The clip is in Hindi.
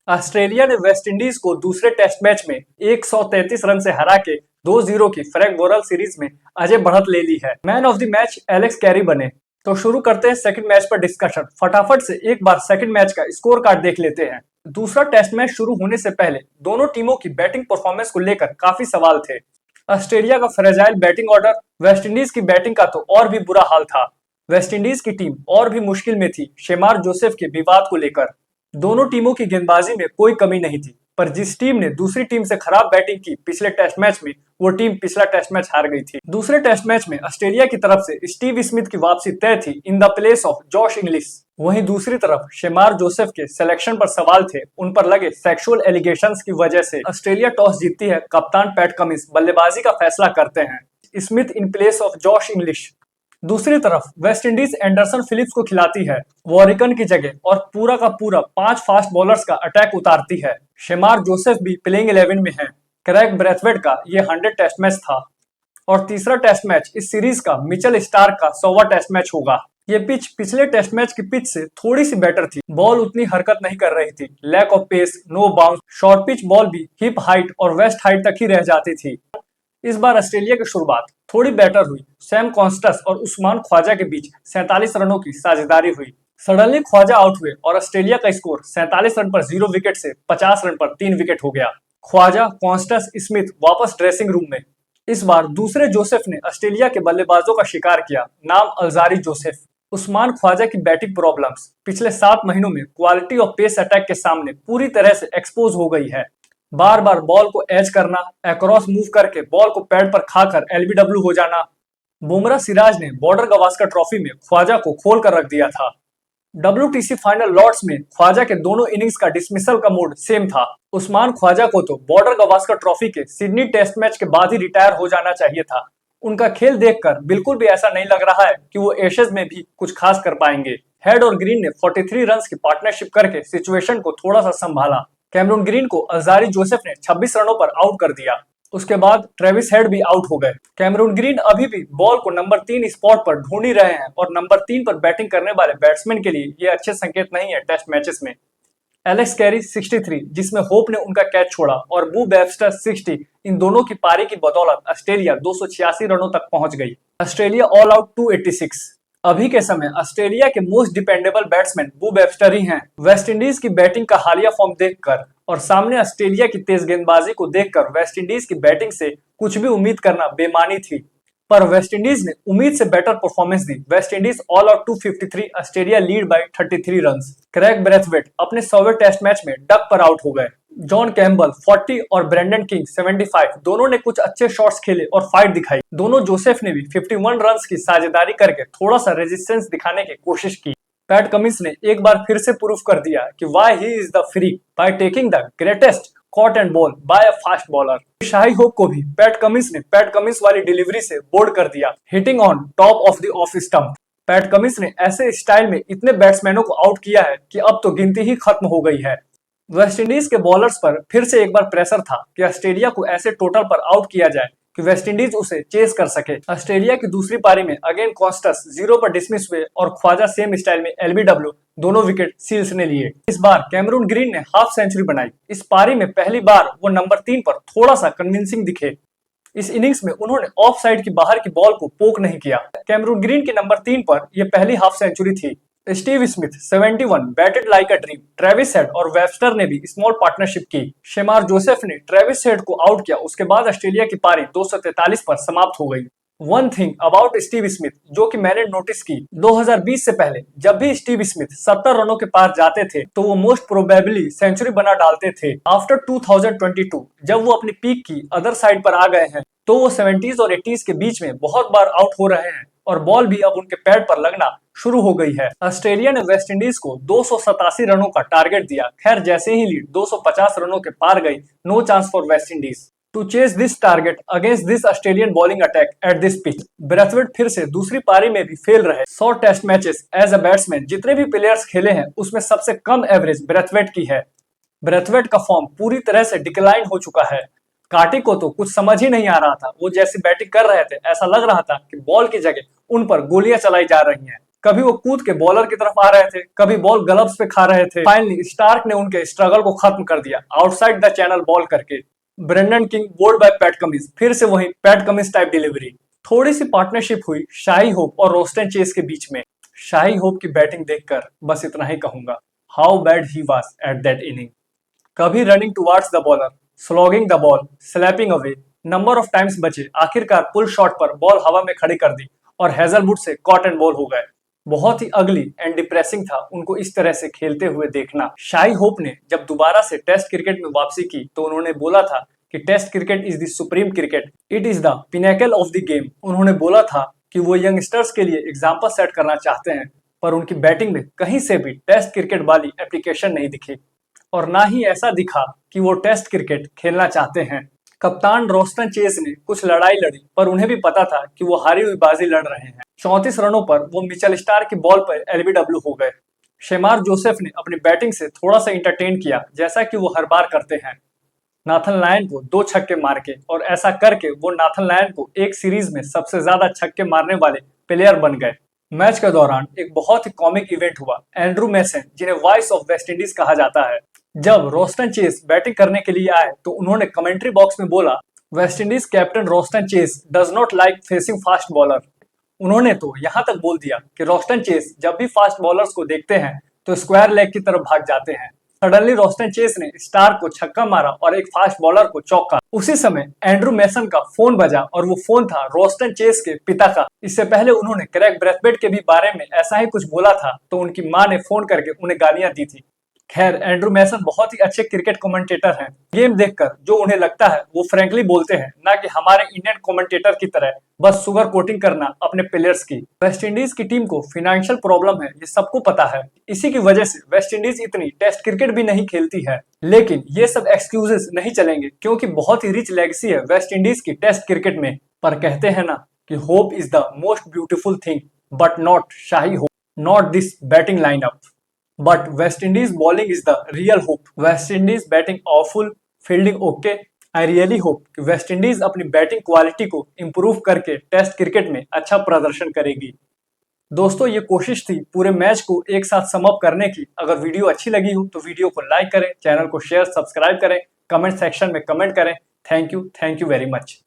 ऑस्ट्रेलिया ने वेस्टइंडीज को दूसरे टेस्ट मैच में 133 रन से हरा के 2-0 की फ्रैंक वोरल सीरीज में अजय बढ़त ले ली है। Man of the match Alex Carey बने। तो शुरू करते हैं सेकंड मैच पर डिस्कशन। फटाफट से एक बार सेकंड मैच का स्कोर कार्ड देख लेते हैं। दूसरा टेस्ट मैच शुरू होने से पहले दोनों टीमों की बैटिंग परफॉर्मेंस को लेकर काफी सवाल थे। ऑस्ट्रेलिया का फ्रेजाइल बैटिंग ऑर्डर, वेस्टइंडीज की बैटिंग का तो और भी बुरा हाल था। वेस्टइंडीज की टीम और भी मुश्किल में थी शेमार जोसेफ के विवाद को लेकर। दोनों टीमों की गेंदबाजी में कोई कमी नहीं थी, पर जिस टीम ने दूसरी टीम से खराब बैटिंग की पिछले टेस्ट मैच में, वो टीम पिछला टेस्ट मैच हार गई थी। दूसरे टेस्ट मैच में ऑस्ट्रेलिया की तरफ से स्टीव स्मिथ की वापसी तय थी in the place of Josh Inglis. वहीं दूसरी तरफ शेमार जोसेफ के सिलेक्शन पर सवाल थे, उन पर लगे सेक्सुअल एलिगेशंस की वजह से। ऑस्ट्रेलिया टॉस जीतती है, कप्तान पैट कमिंस बल्लेबाजी का फैसला करते हैं, Smith in place of Josh Inglis. दूसरी तरफ वेस्टइंडीज एंडरसन फिलिप्स को खिलाती है वॉरिकन की जगह और पूरा का पूरा 5 फास्ट बॉलर्स का अटैक उतारती है। शेमार जोसेफ भी प्लेइंग 11 में है। क्रेग ब्रेथवेट का ये 100 टेस्ट मैच था और तीसरा टेस्ट मैच इस सीरीज का मिचेल स्टार्क का 100वां टेस्ट मैच होगा। ये पिच पिछले टेस्ट मैच की पिच से थोड़ी सी बेटर थी। बॉल उतनी हरकत नहीं कर रही थी, lack of pace, no bounce, short pitch ball भी हिप हाइट और वेस्ट हाइट तक ही रह जाती थी। इस बार ऑस्ट्रेलिया की शुरुआत थोड़ी बेटर हुई। सैम कॉन्स्टस और उस्मान ख्वाजा के बीच 47 रनों की साझेदारी हुई। सडनली ख्वाजा आउट हुए और ऑस्ट्रेलिया का स्कोर 47 रन पर 0 विकेट से 50 रन पर 3 विकेट हो गया। ख्वाजा, कॉन्स्टस, स्मिथ वापस ड्रेसिंग रूम में। इस बार दूसरे जोसेफ ने ऑस्ट्रेलिया के बल्लेबाजों का शिकार किया, नाम अलजारी जोसेफ। उस्मान ख्वाजा की बैटिंग प्रॉब्लम्स पिछले 7 महीनों में क्वालिटी और पेस अटैक के सामने पूरी तरह से एक्सपोज हो गई है। बार बार बॉल को एज करना, अक्रॉस मूव करके बॉल को पैड पर खाकर एलबीडब्ल्यू हो जाना। बुमराह सिराज ने बॉर्डर गवास्कर ट्रॉफी में ख्वाजा को खोल कर रख दिया था। WTC फाइनल लॉर्ड्स में ख्वाजा के दोनों इनिंग्स का डिसमिसल का मूड सेम था। उस्मान ख्वाजा को तो बॉर्डर गवास्कर ट्रॉफी के सिडनी टेस्ट मैच के बाद ही रिटायर हो जाना चाहिए था। उनका खेल देखकर बिल्कुल भी ऐसा नहीं लग रहा है कि वो एशेज में भी कुछ खास कर पाएंगे। हेड और ग्रीन ने 43 रन्स की पार्टनरशिप करके सिचुएशन को थोड़ा सा संभाला। कैमरून ग्रीन को अलजारी जोसेफ ने 26 रनों पर आउट कर दिया। उसके बाद ट्रेविस हेड भी आउट हो गए। कैमरून ग्रीन अभी भी बॉल को नंबर 3 स्पॉट पर ढूंढ ही रहे हैं और नंबर 3 पर बैटिंग करने वाले बैट्समैन के लिए ये अच्छे संकेत नहीं है टेस्ट मैचेस में। एलेक्स कैरी 63, जिसमें होप ने उनका कैच छोड़ा, और बू वेबस्टर 60, इन दोनों की पारी की बदौलत ऑस्ट्रेलिया 286 रनों तक पहुंच गई। Australia all out 286। अभी के समय ऑस्ट्रेलिया के मोस्ट डिपेंडेबल बैट्समैन बू वेबस्टर ही हैं। वेस्टइंडीज की बैटिंग का हालिया फॉर्म देखकर और सामने ऑस्ट्रेलिया की तेज गेंदबाजी को देखकर वेस्टइंडीज की बैटिंग से कुछ भी उम्मीद करना बेमानी थी, पर वेस्टइंडीज ने उम्मीद से बेटर परफॉर्मेंस दी। West Indies all out 253, Australia lead by 33 runs. Craig Brathwaite अपने 100वें टेस्ट मैच में डक पर आउट हो गए। जॉन कैम्बल 40 और ब्रेंडन किंग 75, दोनों ने कुछ अच्छे शॉट्स खेले और फाइट दिखाई। दोनों जोसेफ ने भी 51 रन्स की साझेदारी करके थोड़ा सा रेजिस्टेंस दिखाने की कोशिश की। पैट कमिंस ने एक बार फिर से प्रूफ कर दिया कि why he is the freak by taking the greatest caught and bowl by a fast bowler. Shai Hope को भी पैट कमिंस वाली डिलीवरी से बोर्ड कर दिया, hitting on top of the off stump. Pat Cummins ने ऐसे स्टाइल में इतने बैट्समैनों को आउट किया है कि अब तो गिनती ही खत्म हो गई है। वेस्टइंडीज के बॉलर्स पर फिर से एक बार प्रेशर था कि ऑस्ट्रेलिया को ऐसे टोटल पर आउट किया जाए कि वेस्टइंडीज उसे चेस कर सके। ऑस्ट्रेलिया की दूसरी पारी में अगेन कॉन्स्टस 0 पर डिसमिस हुए और ख्वाजा सेम स्टाइल में एलबीडब्ल्यू, दोनों विकेट सील्स ने लिए। इस बार कैमरून ग्रीन ने हाफ सेंचुरी बनाई। इस पारी में पहली बार वो नंबर 3 पर थोड़ा सा कन्विंसिंग दिखे। इस इनिंग्स में उन्होंने ऑफ साइड की बाहर की बॉल को पोक नहीं किया। कैमरून ग्रीन के नंबर 3 पर यह पहली हाफ सेंचुरी थी। Steve Smith 71 batted like a dream. Travis head और वेबस्टर ने भी स्मॉल पार्टनरशिप की। शेमार जोसेफ ने ट्रेविस हेड को आउट किया। उसके बाद ऑस्ट्रेलिया की पारी 243 पर समाप्त हो गई। One thing about Steve Smith जो कि मैंने नोटिस की, 2020 से पहले जब भी स्टीव स्मिथ 70 रनों के पार जाते थे तो वो मोस्ट प्रोबेबली सेंचुरी बना डालते थे। आफ्टर 2022 जब वो अपनी पीक की अदर साइड पर आ गए हैं तो वो 70s और 80s के बीच में बहुत बार आउट हो रहे हैं और बॉल भी अब उनके पैड पर लगना शुरू हो गई है। ऑस्ट्रेलिया ने वेस्टइंडीज को 287 रनों का टारगेट दिया। खैर जैसे ही लीड 250 रनों के पार गई, no chance for West Indies to chase this target against this Australian bowling attack at this pitch. Brathwaite फिर से दूसरी पारी में भी फेल रहे। 100 test matches as a batsman जितने भी प्लेयर्स खेले हैं उसमें सबसे कम एवरेज ब्रेथवेट की है। ब्रेथवेट का फॉर्म पूरी तरह से डिक्लाइन हो चुका है। कार्टिक को तो कुछ समझ ही नहीं आ रहा था। वो जैसी बैटिंग कर रहे थे ऐसा लग रहा था कि बॉल की जगह उन पर गोलियां चलाई जा रही हैं। कभी वो कूद के बॉलर की तरफ आ रहे थे, कभी बॉल ग्लव्स पे खा रहे थे। फाइनली स्टार्क ने उनके स्ट्रगल को खत्म कर दिया आउटसाइड द चैनल बॉल करके। Brandon King bowled by Pat Cummins, फिर से वही पैट कमिंस टाइप डिलीवरी। थोड़ी सी पार्टनरशिप हुई शाही होप और रोस्टन चेस के बीच में। शाही होप की बैटिंग देखकर बस इतना ही कहूंगा, how bad he was at that inning. कभी running towards the bowler, slogging the ball, slapping away, number of times बचे, आखिरकार पुल शॉट पर बॉल हवा में खड़ी कर दी और हेजलवुड से कॉट एंड बॉल हो गए। बहुत ही अगली एंड डिप्रेसिंग था उनको इस तरह से खेलते हुए देखना। शाही होप ने जब दोबारा से टेस्ट क्रिकेट में वापसी की तो उन्होंने बोला था कि test cricket is the supreme cricket, it is the pinnacle of the game. उन्होंने बोला था कि वो यंगस्टर्स के लिए एग्जाम्पल सेट करना चाहते हैं, पर उनकी बैटिंग में कहीं से भी टेस्ट क्रिकेट वाली एप्लीकेशन नहीं दिखी और ना ही ऐसा दिखा कि वो टेस्ट क्रिकेट खेलना चाहते हैं। कप्तान रोस्टन चेस ने कुछ लड़ाई लड़ी, पर उन्हें भी पता था कि वो हारी हुई बाजी लड़ रहे हैं। 34 रनों पर वो मिचेल स्टार की बॉल पर एलबीडब्ल्यू हो गए। शेमार जोसेफ ने अपनी बैटिंग से थोड़ा सा इंटरटेन किया, जैसा कि वो हर बार करते हैं। नाथन लायन को 2 छक्के मार के, और ऐसा करके वो नाथन लायन को एक सीरीज में सबसे ज्यादा छक्के मारने वाले प्लेयर बन गए। मैच के दौरान एक बहुत ही कॉमिक इवेंट हुआ। एंड्रू मैसन, जिन्हें वॉइस ऑफ वेस्ट इंडीज कहा जाता है, जब रोस्टन चेस बैटिंग करने के लिए आए तो उन्होंने कमेंट्री बॉक्स में बोला, West Indies captain Roston Chase does not like facing fast bowler. उन्होंने तो यहाँ तक बोल दिया कि रोस्टन चेस जब भी फास्ट बॉलर्स को देखते हैं तो स्क्वायर लेग की तरफ भाग जाते हैं। सडनली रोस्टन चेस ने स्टार को छक्का मारा और एक फास्ट बॉलर को चौका। उसी समय एंड्रू मैसन का फोन बजा और वो फोन था रोस्टन चेस के पिता का। इससे पहले उन्होंने क्रेग ब्रेथवेट के भी बारे में ऐसा ही कुछ बोला था तो उनकी मां ने फोन करके उन्हें गालियां दी थी। खैर, एंड्रू मैसन बहुत ही अच्छे क्रिकेट कमेंटेटर हैं। गेम देखकर जो उन्हें लगता है वो फ्रैंकली बोलते हैं, ना कि हमारे इंडियन कमेंटेटर की तरह बस शुगर कोटिंग करना अपने प्लेयर्स की। वेस्ट इंडीज की टीम को फाइनेंशियल प्रॉब्लम है, ये सबको पता है। इसी की वजह से वेस्ट इंडीज इतनी टेस्ट क्रिकेट भी नहीं खेलती है। लेकिन ये सब एक्सक्यूजेस नहीं चलेंगे, क्योंकि बहुत ही रिच लेगेसी है वेस्ट इंडीज की टेस्ट क्रिकेट में। पर कहते हैं ना कि hope is the most beautiful thing, but not shahi hope, not this batting lineup. But West Indies bowling is the real hope. West Indies batting awful, fielding okay. I really hope कि वेस्ट इंडीज अपनी बैटिंग क्वालिटी को इम्प्रूव करके टेस्ट क्रिकेट में अच्छा प्रदर्शन करेगी। दोस्तों, ये कोशिश थी पूरे मैच को एक साथ सम अप करने की। अगर वीडियो अच्छी लगी हो तो वीडियो को लाइक करें, चैनल को शेयर सब्सक्राइब करें, कमेंट सेक्शन में कमेंट करें। Thank you very much.